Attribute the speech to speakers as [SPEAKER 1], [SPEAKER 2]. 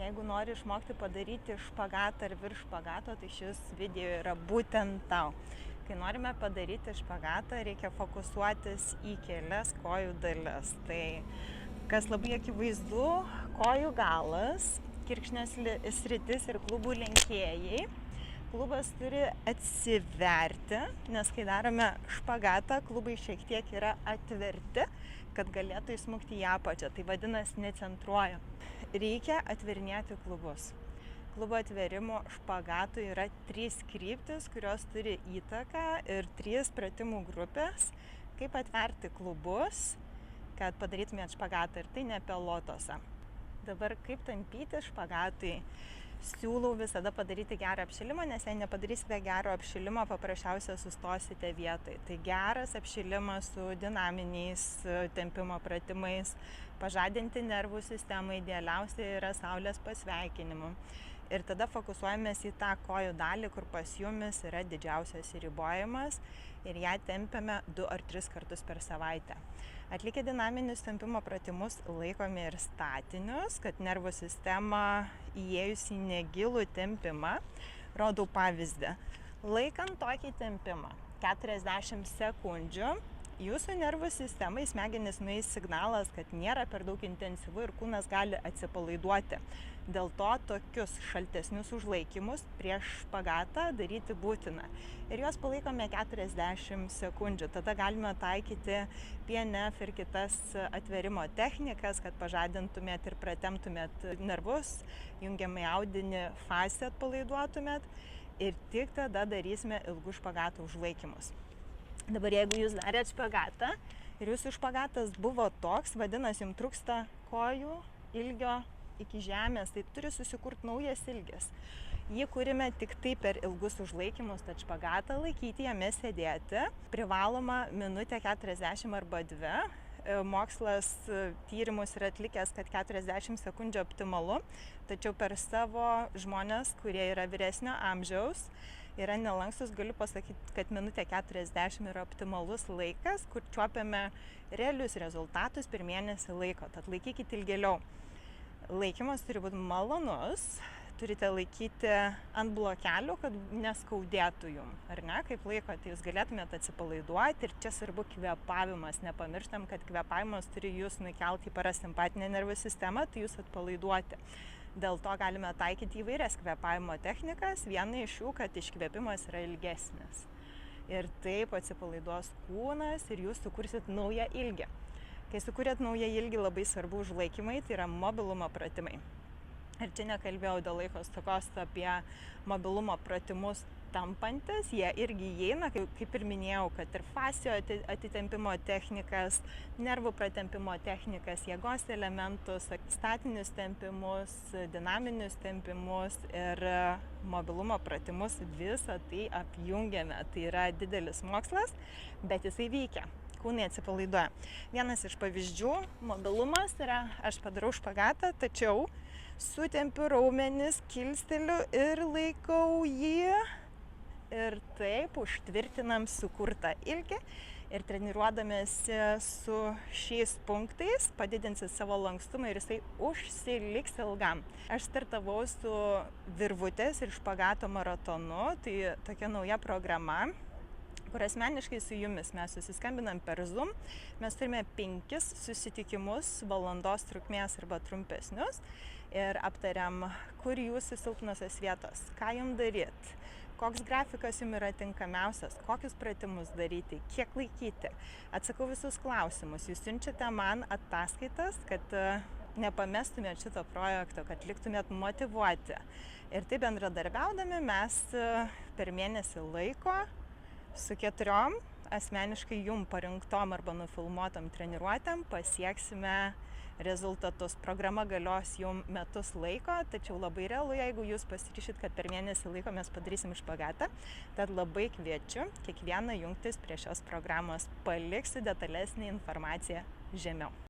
[SPEAKER 1] Jeigu nori išmokti padaryti špagatą ar virš špagato, tai šis video yra būtent tau. Kai norime padaryti špagatą, reikia fokusuotis į kelias kojų dalis. Tai kas labai akivaizdu, kojų galas, kirkšnės sritis ir klubų lenkėjai. Klubas turi atsiverti, nes kai darome špagatą, klubai šiek tiek yra atverti, kad galėtų įsmukti į apačią. Tai vadinasi necentruoju. Reikia atverinėti klubus. Klubo atverimo špagatui yra 3 kryptis, kurios turi įtaką ir 3 pratimų grupės, kaip atverti klubus, kad padarytumėt špagatą ir tai ne pelotose. Dabar kaip tampyti špagatui. Siūlau visada padaryti gerą apšilimą, nes jei nepadarysite gero apšilimo, paprasčiausiai sustosite vietoj. Tai geras apšilimas su dinaminiais tempimo pratimais, pažadinti nervų sistemą idealiausiai yra saulės pasveikinimu. Ir tada fokusuojamės į tą kojų dalį, kur pas jumis yra didžiausias ribojimas ir ją tempiame 2 ar 3 kartus per savaitę. Atlikę dinaminius tempimo pratimus laikome ir statinius, kad nervų sistema įėjus į negilų tempimą, rodau pavyzdį. Laikant tokį tempimą 40 sekundžių, jūsų nervų sistemai smegenis nueis signalas, kad nėra per daug intensyvu ir kūnas gali atsipalaiduoti. Dėl to tokius šaltesnius užlaikymus prieš špagatą daryti būtina. Ir juos palaikome 40 sekundžių. Tada galime taikyti PNF ir kitas atverimo technikas, kad pažadintumėt ir pratemptumėt nervus, jungiamai audinį fasciją atpalaiduotumėt ir tik tada darysime ilgų špagatų užlaikymus. Dabar jeigu jūs darėt špagatą ir jūsų špagatas buvo toks, vadinasi, jums trūksta kojų ilgio iki žemės, tai turi susikurti naujas ilgis. Jį kūrime tik tai per ilgus užlaikymus, tad špagatą laikyti, jame sėdėti, privaloma minutė 40 arba 2. Mokslas tyrimus yra atlikęs, kad 40 sekundžių optimalu, tačiau per savo žmonės, kurie yra vyresnio amžiaus, yra nelankstus, galiu pasakyti, kad minutė 40 yra optimalus laikas, kur čiuopiame realius rezultatus per mėnesį laiko, tad laikykite ilgėliau. Laikymas turi būti malonus, turite laikyti ant blokelių, kad neskaudėtų jum, ar ne? Kaip laikote, jūs galėtumėte atsipalaiduoti ir čia svarbu kvėpavimas. Nepamirštam, kad kvėpavimas turi jūs nukelti į parasimpatinę nervų sistemą, tai jūs atpalaiduoti. Dėl to galime taikyti įvairias kvėpavimo technikas, viena iš jų, kad iškvėpimas yra ilgesnis. Ir taip atsipalaiduos kūnas ir jūs sukursit naują ilgį. Kai sukūrėt naują ilgį, labai svarbu užlaikymai, tai yra mobilumo pratimai. Ir čia nekalbėjau dėl laiko stokos apie mobilumo pratimus tampantis, jie irgi įeina, kaip ir minėjau, kad ir fascio atitempimo technikas, nervų pratempimo technikas, jėgos elementus, statinius tempimus, dinaminius tempimus ir mobilumo pratimus, visą tai apjungiame. Tai yra didelis mokslas, bet jisai veikia. Kūnai atsipalaiduoja. Vienas iš pavyzdžių mobilumas yra, aš padarau špagatą, tačiau sutempiu raumenis, kilsteliu ir laikau jį ir taip užtvirtinam sukurtą ilgį ir treniruodamėsi su šiais punktais padidinsit savo lankstumą ir jisai užsiliks ilgam. Aš startavau su virvutės ir špagato maratonu, tai tokia nauja programa, kur asmeniškai su jumis mes susiskambinam per Zoom. Mes turime 5 susitikimus valandos trukmės arba trumpesnius ir aptariam, kur jūsų silpnosios vietos, ką jums daryt, koks grafikas jums yra tinkamiausias, kokius pratimus daryti, kiek laikyti. Atsakau visus klausimus, jūs siunčiate man ataskaitas, kad nepamestumėt šito projekto, kad liktumėt motyvuoti. Ir taip bendradarbiaudami mes per mėnesį laiko su 4 asmeniškai jum parinktom arba nufilmuotom treniruotėm pasieksime rezultatus. Programa galios jum metus laiko, tačiau labai realu, jeigu jūs pasiryšit, kad per mėnesį laiko mes padarysim špagatą. Tad labai kviečiu kiekvieną jungtis prie šios programos. Paliksiu detalesnį informaciją žemiau.